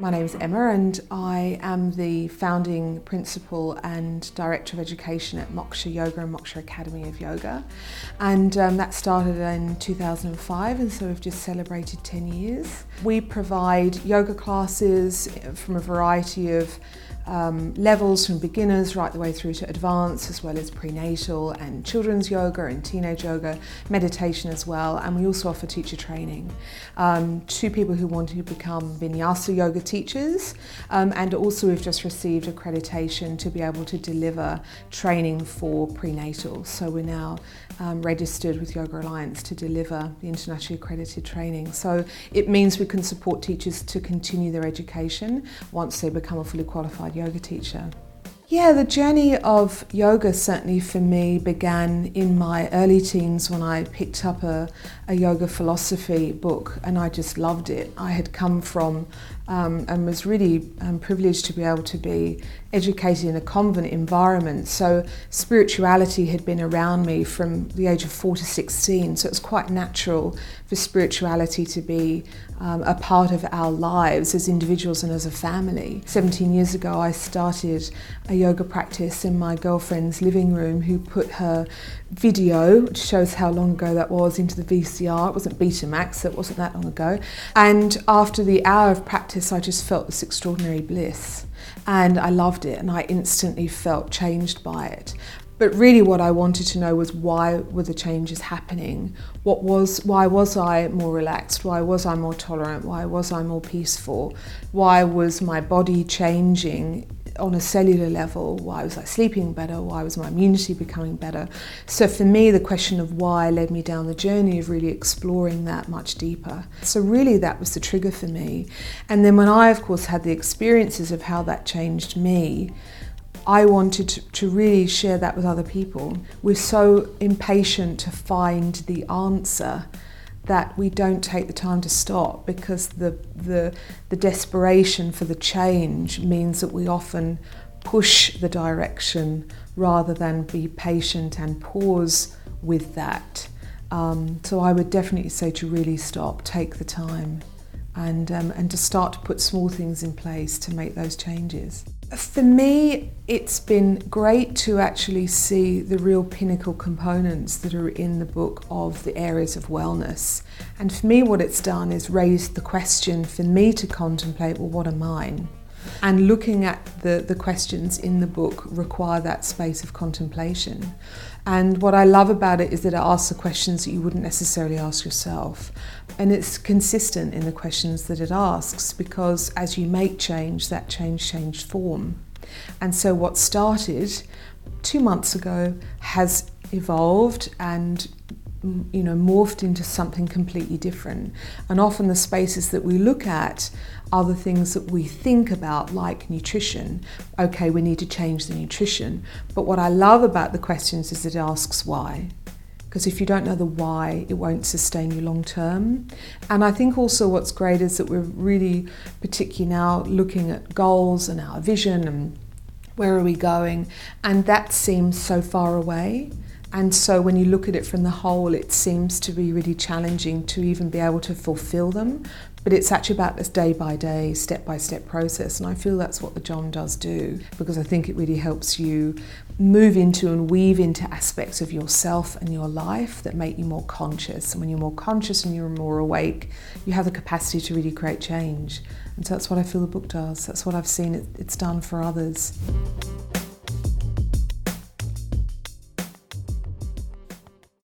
My name is Emma and I am the founding principal and director of education at Moksha Yoga and Moksha Academy of Yoga, and that started in 2005, and so we've just celebrated 10 years. We provide yoga classes from a variety of levels, from beginners right the way through to advanced, as well as prenatal and children's yoga and teenage yoga, meditation as well, and we also offer teacher training to people who want to become vinyasa yoga teachers, and also we've just received accreditation to be able to deliver training for prenatal. So we're now registered with Yoga Alliance to deliver the internationally accredited training. So it means we can support teachers to continue their education once they become a fully qualified yoga teacher. Yeah, the journey of yoga certainly for me began in my early teens when I picked up a yoga philosophy book, and I just loved it. I had come from and was really privileged to be able to be educated in a convent environment, so spirituality had been around me from the age of 4 to 16, so it was quite natural for spirituality to be a part of our lives as individuals and as a family. 17 years ago I started a yoga practice in my girlfriend's living room, who put her video, which shows how long ago that was, into the VCR. It wasn't Betamax, so it wasn't that long ago. And after the hour of practice, I just felt this extraordinary bliss. And I loved it, and I instantly felt changed by it. But really what I wanted to know was, why were the changes happening? Why was I more relaxed? Why was I more tolerant? Why was I more peaceful? Why was my body changing on a cellular level? Why was I sleeping better? Why was my immunity becoming better? So for me, the question of why led me down the journey of really exploring that much deeper. So really that was the trigger for me. And then when I, of course, had the experiences of how that changed me, I wanted to really share that with other people. We're so impatient to find the answer that we don't take the time to stop, because the desperation for the change means that we often push the direction rather than be patient and pause with that. So I would definitely say to really stop, take the time, and to start to put small things in place to make those changes. For me, it's been great to actually see the real pinnacle components that are in the book of the areas of wellness. And for me, what it's done is raised the question for me to contemplate, well, what are mine? And looking at the questions in the book require that space of contemplation. And what I love about it is that it asks the questions that you wouldn't necessarily ask yourself. And it's consistent in the questions that it asks, because as you make change, that changed form. And so what started 2 months ago has evolved and morphed into something completely different. And often the spaces that we look at are the things that we think about, like nutrition. Okay, we need to change the nutrition. But what I love about the questions is it asks why. Because if you don't know the why, it won't sustain you long term. And I think also what's great is that we're really particularly now looking at goals and our vision and where are we going, and that seems so far away. And so when you look at it from the whole, it seems to be really challenging to even be able to fulfill them. But it's actually about this day-by-day, step-by-step process. And I feel that's what the John does do, because I think it really helps you move into and weave into aspects of yourself and your life that make you more conscious. And when you're more conscious and you're more awake, you have the capacity to really create change. And so that's what I feel the book does. That's what I've seen it's done for others.